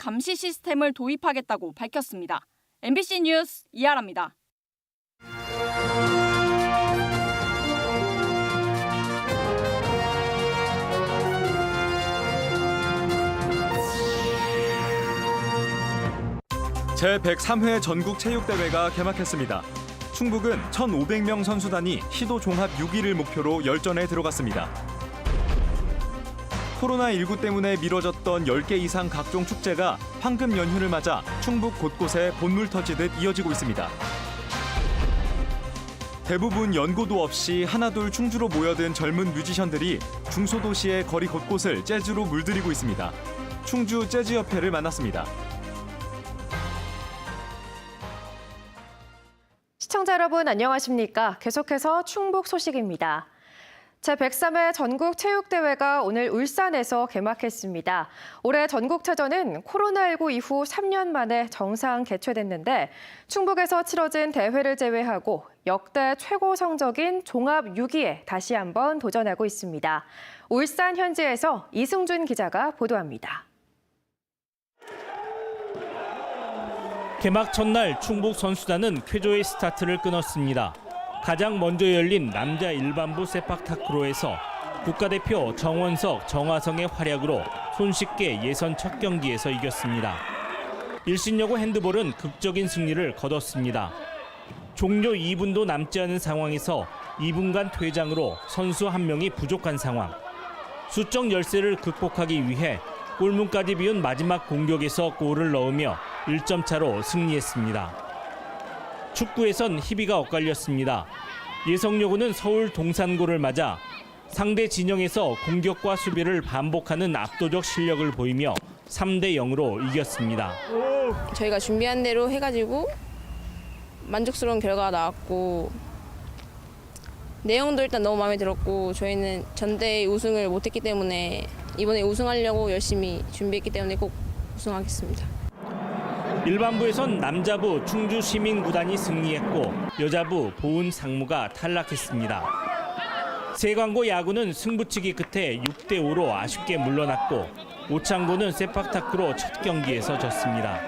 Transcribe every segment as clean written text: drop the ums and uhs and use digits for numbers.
감시 시스템을 도입하겠다고 밝혔습니다. MBC 뉴스 이하라입니다. 제103회 전국체육대회가 개막했습니다. 충북은 1,500명 선수단이 시도 종합 6위를 목표로 열전에 들어갔습니다. 코로나19 때문에 미뤄졌던 10개 이상 각종 축제가 황금 연휴를 맞아 충북 곳곳에 본물 터지듯 이어지고 있습니다. 대부분 연고도 없이 하나둘 충주로 모여든 젊은 뮤지션들이 중소도시의 거리 곳곳을 재즈로 물들이고 있습니다. 충주 재즈협회를 만났습니다. 시청자 여러분 안녕하십니까? 계속해서 충북 소식입니다. 제103회 전국체육대회가 오늘 울산에서 개막했습니다. 올해 전국체전은 코로나19 이후 3년 만에 정상 개최됐는데 충북에서 치러진 대회를 제외하고 역대 최고 성적인 종합 6위에 다시 한번 도전하고 있습니다. 울산 현지에서 이승준 기자가 보도합니다. 개막 첫날 충북 선수단은 쾌조의 스타트를 끊었습니다. 가장 먼저 열린 남자 일반부 세팍타크로에서 국가대표 정원석, 정하성의 활약으로 손쉽게 예선 첫 경기에서 이겼습니다. 일신여고 핸드볼은 극적인 승리를 거뒀습니다. 종료 2분도 남지 않은 상황에서 2분간 퇴장으로 선수 한 명이 부족한 상황. 수적 열세를 극복하기 위해 골문까지 비운 마지막 공격에서 골을 넣으며 1점 차로 승리했습니다. 축구에선 희비가 엇갈렸습니다. 예성여고는 서울 동산고를 맞아 상대 진영에서 공격과 수비를 반복하는 압도적 실력을 보이며 3대 0으로 이겼습니다. 저희가 준비한 대로 해가지고 만족스러운 결과가 나왔고 내용도 일단 너무 마음에 들었고 저희는 전대회 우승을 못했기 때문에 이번에 우승하려고 열심히 준비했기 때문에 꼭 우승하겠습니다. 일반부에선 남자부 충주시민구단이 승리했고 여자부 보은상무가 탈락했습니다. 세광고 야구는 승부치기 끝에 6대5로 아쉽게 물러났고 오창고는 세팍타크로 첫 경기에서 졌습니다.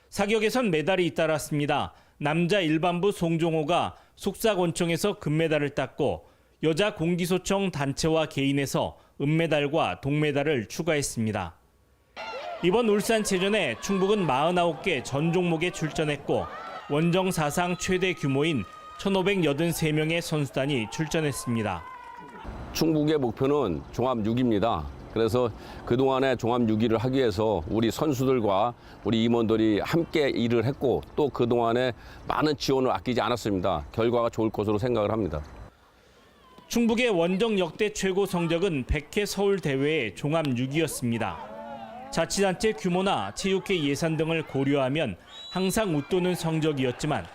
사격에선 메달이 잇따랐습니다. 남자 일반부 송종호가 속사권총에서 금메달을 땄고 여자 공기소총 단체와 개인에서 은메달과 동메달을 추가했습니다. 이번 울산체전에 충북은 49개 전 종목에 출전했고 원정 사상 최대 규모인 1,583명의 선수단이 출전했습니다. 충북의 목표는 종합 6위입니다. 그래서 그동안에 종합 6위를 하기 위해서 우리 선수들과 우리 임원들이 함께 일을 했고 또 그동안에 많은 지원을 아끼지 않았습니다. 결과가 좋을 것으로 생각을 합니다. 충북의 원정 역대 최고 성적은 100회 서울대회의 종합 6위였습니다. 자치단체 규모나 체육회 예산 등을 고려하면 항상 웃도는 성적이었지만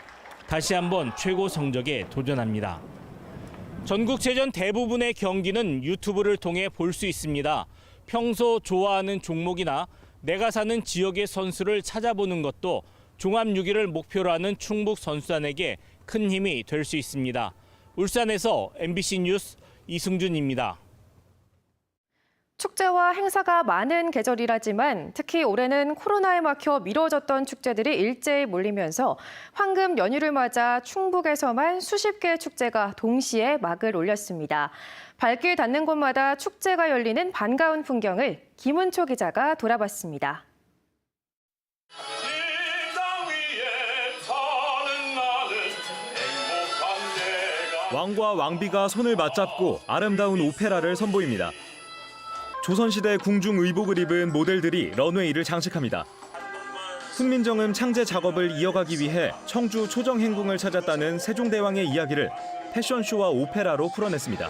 다시 한번 최고 성적에 도전합니다. 전국체전 대부분의 경기는 유튜브를 통해 볼 수 있습니다. 평소 좋아하는 종목이나 내가 사는 지역의 선수를 찾아보는 것도 종합 6위를 목표로 하는 충북 선수단에게 큰 힘이 될 수 있습니다. 울산에서 MBC 뉴스 이승준입니다. 축제와 행사가 많은 계절이라지만 특히 올해는 코로나에 막혀 미뤄졌던 축제들이 일제히 몰리면서 황금 연휴를 맞아 충북에서만 수십 개의 축제가 동시에 막을 올렸습니다. 발길 닿는 곳마다 축제가 열리는 반가운 풍경을 김은초 기자가 돌아봤습니다. 왕과 왕비가 손을 맞잡고 아름다운 오페라를 선보입니다. 조선시대 궁중 의복을 입은 모델들이 런웨이를 장식합니다. 훈민정음 창제 작업을 이어가기 위해 청주 초정행궁을 찾았다는 세종대왕의 이야기를 패션쇼와 오페라로 풀어냈습니다.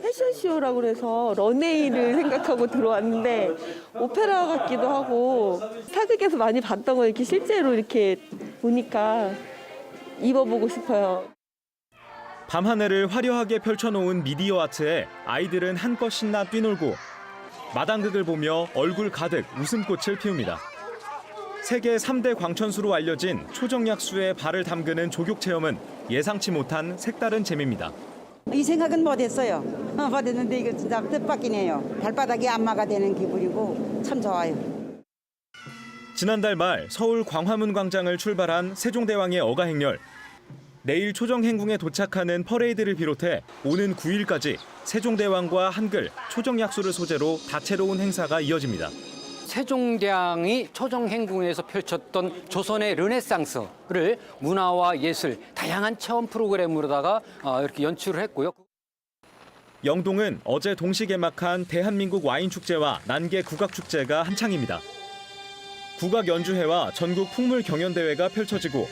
패션쇼라고 해서 런웨이를 생각하고 들어왔는데 오페라 같기도 하고 사극에서 많이 봤던 거 이렇게 실제로 이렇게 보니까 입어보고 싶어요. 밤하늘을 화려하게 펼쳐놓은 미디어 아트에 아이들은 한껏 신나 뛰놀고 마당극을 보며 얼굴 가득 웃음꽃을 피웁니다. 세계 3대 광천수로 알려진 초정약수에 발을 담그는 조격 체험은 예상치 못한 색다른 재미입니다. 이 생각은 못했어요. 못했는데 이거 진짜 뜻밖이네요. 발바닥이 안마가 되는 기분이고 참 좋아요. 지난달 말 서울 광화문 광장을 출발한 세종대왕의 어가행렬. 내일 초정행궁에 도착하는 퍼레이드를 비롯해 오는 9일까지 세종대왕과 한글, 초정약수를 소재로 다채로운 행사가 이어집니다. 세종대왕이 초정행궁에서 펼쳤던 조선의 르네상스를 문화와 예술, 다양한 체험 프로그램으로다가 이렇게 연출을 했고요. 영동은 어제 동시 개막한 대한민국 와인축제와 난계 국악축제가 한창입니다. 국악 연주회와 전국 풍물 경연대회가 펼쳐지고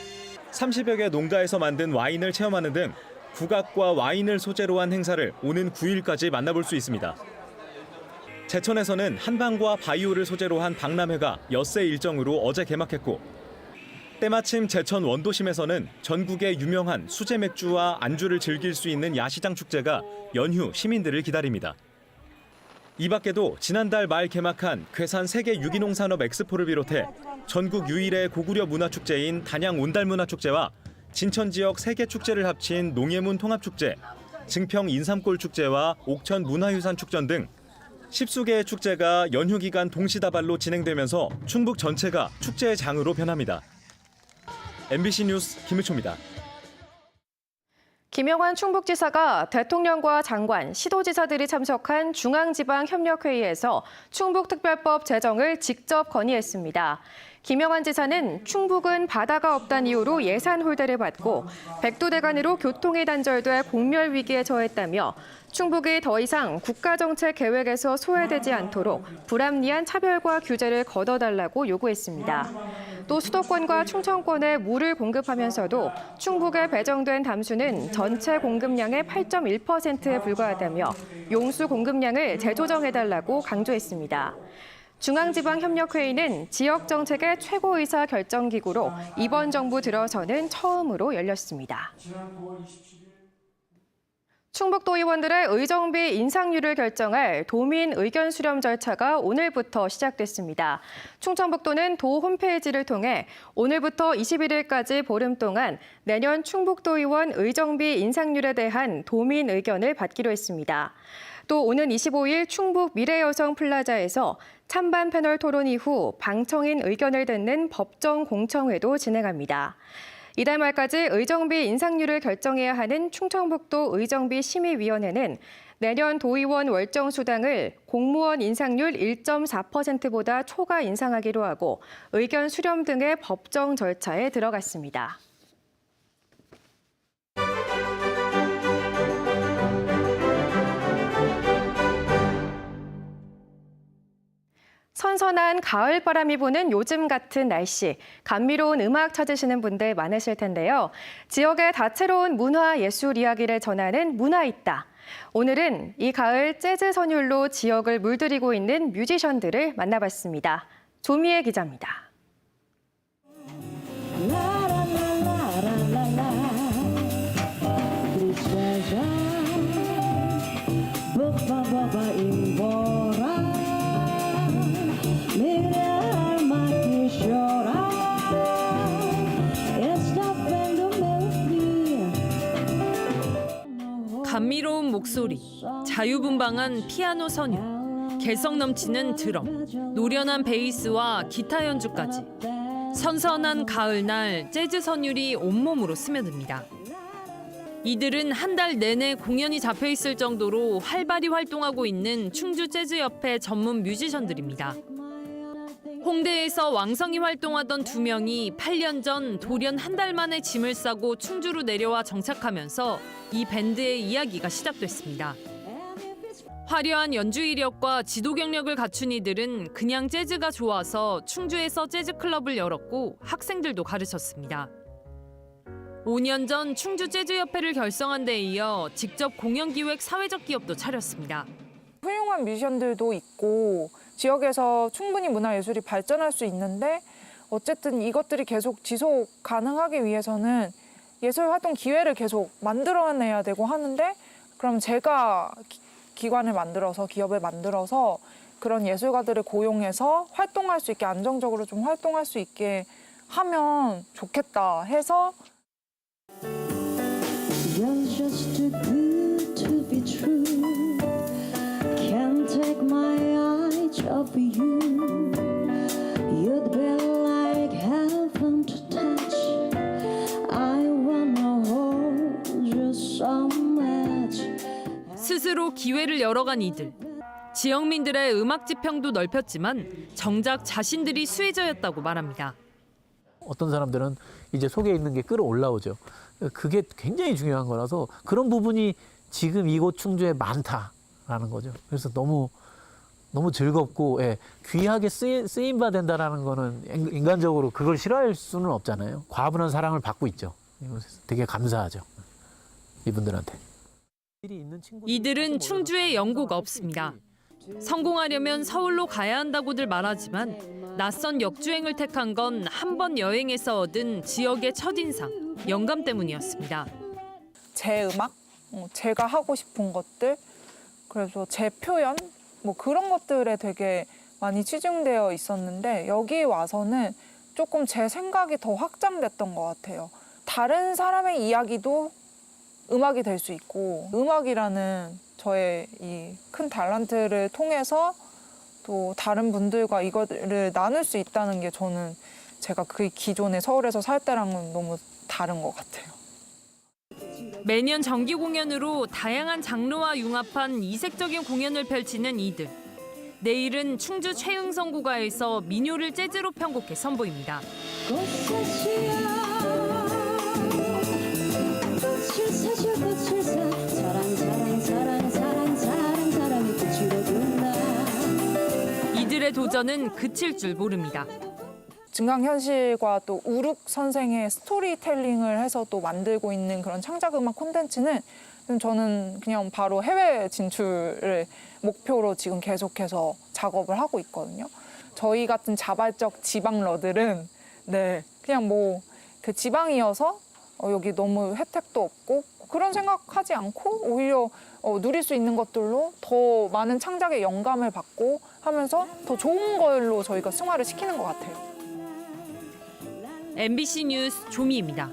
30여 개 농가에서 만든 와인을 체험하는 등 국악과 와인을 소재로 한 행사를 오는 9일까지 만나볼 수 있습니다. 제천에서는 한방과 바이오를 소재로 한 박람회가 엿새 일정으로 어제 개막했고 때마침 제천 원도심에서는 전국의 유명한 수제 맥주와 안주를 즐길 수 있는 야시장 축제가 연휴 시민들을 기다립니다. 이 밖에도 지난달 말 개막한 괴산 세계 유기농 산업 엑스포를 비롯해 전국 유일의 고구려 문화축제인 단양 온달문화축제와 진천 지역 세계 축제를 합친 농예문 통합축제, 증평 인삼골 축제와 옥천 문화유산 축전 등 10수개의 축제가 연휴 기간 동시다발로 진행되면서 충북 전체가 축제의 장으로 변합니다. MBC 뉴스 김우초입니다. 김영환 충북지사가 대통령과 장관, 시도지사들이 참석한 중앙지방협력회의에서 충북특별법 제정을 직접 건의했습니다. 김영환 지사는 충북은 바다가 없다는 이유로 예산 홀대를 받고 백두대간으로 교통이 단절돼 공멸 위기에 처했다며 충북이 더 이상 국가정책 계획에서 소외되지 않도록 불합리한 차별과 규제를 걷어달라고 요구했습니다. 또 수도권과 충청권에 물을 공급하면서도 충북에 배정된 담수는 전체 공급량의 8.1%에 불과하다며 용수 공급량을 재조정해달라고 강조했습니다. 중앙지방협력회의는 지역정책의 최고의사 결정기구로 이번 정부 들어서는 처음으로 열렸습니다. 충북도 의원들의 의정비 인상률을 결정할 도민 의견 수렴 절차가 오늘부터 시작됐습니다. 충청북도는 도 홈페이지를 통해 오늘부터 21일까지 보름 동안 내년 충북도 의원 의정비 인상률에 대한 도민 의견을 받기로 했습니다. 또 오는 25일 충북 미래여성 플라자에서 찬반 패널 토론 이후 방청인 의견을 듣는 법정 공청회도 진행합니다. 이달 말까지 의정비 인상률을 결정해야 하는 충청북도 의정비심의위원회는 내년 도의원 월정 수당을 공무원 인상률 1.4%보다 초과 인상하기로 하고 의견 수렴 등의 법정 절차에 들어갔습니다. 선선한 가을바람이 부는 요즘 같은 날씨, 감미로운 음악 찾으시는 분들 많으실 텐데요. 지역의 다채로운 문화, 예술 이야기를 전하는 문화있다. 오늘은 이 가을 재즈 선율로 지역을 물들이고 있는 뮤지션들을 만나봤습니다. 조미애 기자입니다. 감미로운 목소리, 자유분방한 피아노 선율, 개성 넘치는 드럼, 노련한 베이스와 기타 연주까지 선선한 가을날 재즈 선율이 온몸으로 스며듭니다. 이들은 한 달 내내 공연이 잡혀 있을 정도로 활발히 활동하고 있는 충주 재즈협회 전문 뮤지션들입니다. 홍대에서 왕성히 활동하던 두 명이 8년 전 돌연 한 달 만에 짐을 싸고 충주로 내려와 정착하면서 이 밴드의 이야기가 시작됐습니다. 화려한 연주 이력과 지도 경력을 갖춘 이들은 그냥 재즈가 좋아서 충주에서 재즈 클럽을 열었고 학생들도 가르쳤습니다. 5년 전 충주 재즈협회를 결성한 데 이어 직접 공연기획 사회적 기업도 차렸습니다. 훌륭한 뮤지션들도 있고 지역에서 충분히 문화예술이 발전할 수 있는데 어쨌든 이것들이 계속 지속 가능하기 위해서는 예술활동 기회를 계속 만들어내야 되고 하는데 그럼 제가 기관을 만들어서 기업을 만들어서 그런 예술가들을 고용해서 활동할 수 있게 안정적으로 좀 활동할 수 있게 하면 좋겠다 해서 You're just too good to be true. Can't take my eyes off you. You'd be 스스로 기회를 열어간 이들. 지역민들의 음악 지평도 넓혔지만 정작 자신들이 수혜자였다고 말합니다. 어떤 사람들은 이제 속에 있는 게 끌어올라오죠. 그게 굉장히 중요한 거라서 그런 부분이 지금 이곳 충주에 많다라는 거죠. 그래서 너무 즐겁고 귀하게 쓰임 받는다라는 거는 인간적으로 그걸 싫어할 수는 없잖아요. 과분한 사랑을 받고 있죠. 되게 감사하죠. 이분들한테. 이들은 충주에 연고가 없습니다. 성공하려면 서울로 가야 한다고들 말하지만 낯선 역주행을 택한 건 한 번 여행에서 얻은 지역의 첫인상, 영감 때문이었습니다. 제 음악, 제가 하고 싶은 것들, 그래서 제 표현, 그런 것들에 되게 많이 치중되어 있었는데 여기 와서는 조금 제 생각이 더 확장됐던 것 같아요. 다른 사람의 이야기도 음악이 될 수 있고 음악이라는 저의 이 큰 탤런트를 통해서 또 다른 분들과 이거를 나눌 수 있다는 게 저는 제가 그 기존에 서울에서 살 때랑은 너무 다른 것 같아요. 매년 정기 공연으로 다양한 장르와 융합한 이색적인 공연을 펼치는 이들. 내일은 충주 최흥성 구가에서 민요를 재즈로 편곡해 선보입니다. 이들의 도전은 그칠 줄 모릅니다. 증강현실과 또 우룩 선생의 스토리텔링을 해서 또 만들고 있는 그런 창작음악 콘텐츠는 저는 그냥 바로 해외 진출을 목표로 지금 계속해서 작업을 하고 있거든요. 저희 같은 자발적 지방러들은 그냥 그 지방이어서 여기 너무 혜택도 없고 그런 생각하지 않고 오히려 누릴 수 있는 것들로 더 많은 창작의 영감을 받고 하면서 더 좋은 걸로 저희가 승화를 시키는 것 같아요. MBC 뉴스 조미입니다.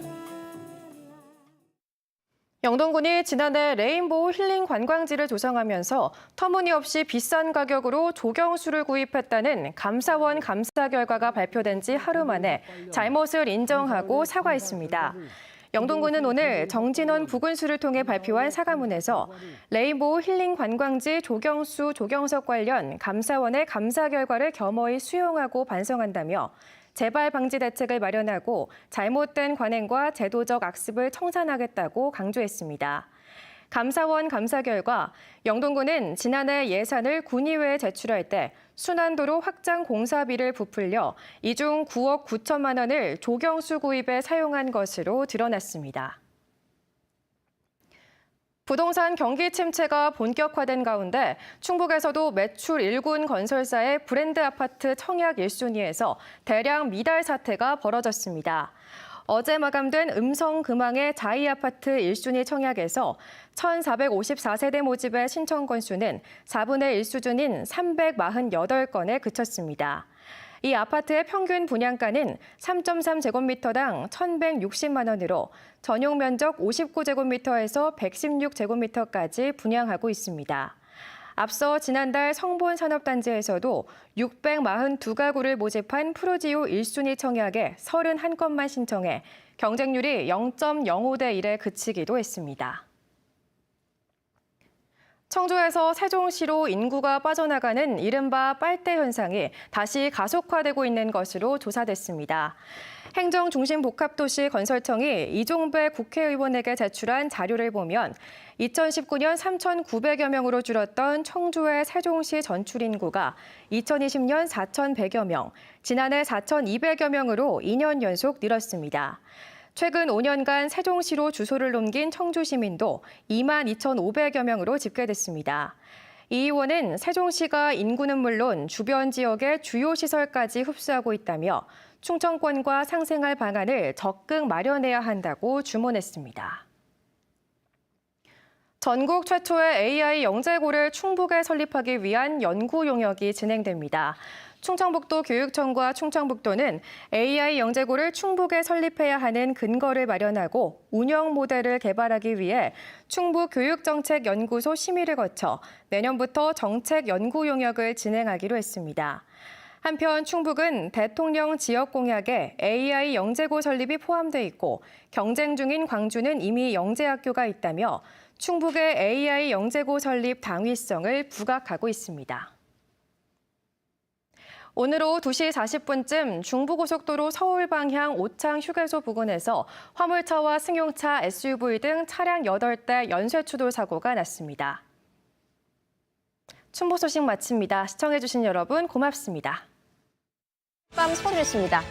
영동군이 지난해 레인보우 힐링 관광지를 조성하면서 터무니없이 비싼 가격으로 조경수를 구입했다는 감사원 감사 결과가 발표된 지 하루 만에 잘못을 인정하고 사과했습니다. 영동군은 오늘 정진원 부군수를 통해 발표한 사과문에서 레인보우 힐링 관광지 조경수, 조경석 관련 감사원의 감사 결과를 겸허히 수용하고 반성한다며 재발 방지 대책을 마련하고 잘못된 관행과 제도적 악습을 청산하겠다고 강조했습니다. 감사원 감사 결과 영동군은 지난해 예산을 군의회에 제출할 때 순환도로 확장 공사비를 부풀려 이 중 9억 9천만 원을 조경수 구입에 사용한 것으로 드러났습니다. 부동산 경기 침체가 본격화된 가운데 충북에서도 매출 1군 건설사의 브랜드 아파트 청약 1순위에서 대량 미달 사태가 벌어졌습니다. 어제 마감된 음성금항의 자이 아파트 1순위 청약에서 1,454세대 모집의 신청 건수는 4분의 1 수준인 348건에 그쳤습니다. 이 아파트의 평균 분양가는 3.3제곱미터당 1,160만 원으로 전용 면적 59제곱미터에서 116제곱미터까지 분양하고 있습니다. 앞서 지난달 성본산업단지에서도 642가구를 모집한 프로지오 1순위 청약에 31건만 신청해 경쟁률이 0.05대 1에 그치기도 했습니다. 청주에서 세종시로 인구가 빠져나가는 이른바 빨대 현상이 다시 가속화되고 있는 것으로 조사됐습니다. 행정중심복합도시 건설청이 이종배 국회의원에게 제출한 자료를 보면 2019년 3,900여 명으로 줄었던 청주의 세종시 전출 인구가 2020년 4,100여 명, 지난해 4,200여 명으로 2년 연속 늘었습니다. 최근 5년간 세종시로 주소를 옮긴 청주 시민도 22,500여 명으로 집계됐습니다. 이 의원은 세종시가 인구는 물론 주변 지역의 주요 시설까지 흡수하고 있다며 충청권과 상생할 방안을 적극 마련해야 한다고 주문했습니다. 전국 최초의 AI 영재고를 충북에 설립하기 위한 연구 용역이 진행됩니다. 충청북도 교육청과 충청북도는 AI 영재고를 충북에 설립해야 하는 근거를 마련하고 운영 모델을 개발하기 위해 충북교육정책연구소 심의를 거쳐 내년부터 정책 연구 용역을 진행하기로 했습니다. 한편 충북은 대통령 지역 공약에 AI 영재고 설립이 포함돼 있고 경쟁 중인 광주는 이미 영재학교가 있다며 충북의 AI 영재고 설립 당위성을 부각하고 있습니다. 오늘 오후 2시 40분쯤 중부고속도로 서울 방향 오창 휴게소 부근에서 화물차와 승용차, SUV 등 차량 8대 연쇄 추돌 사고가 났습니다. 춘보 소식 마칩니다. 시청해주신 여러분 고맙습니다. 밤 스포츠였습니다.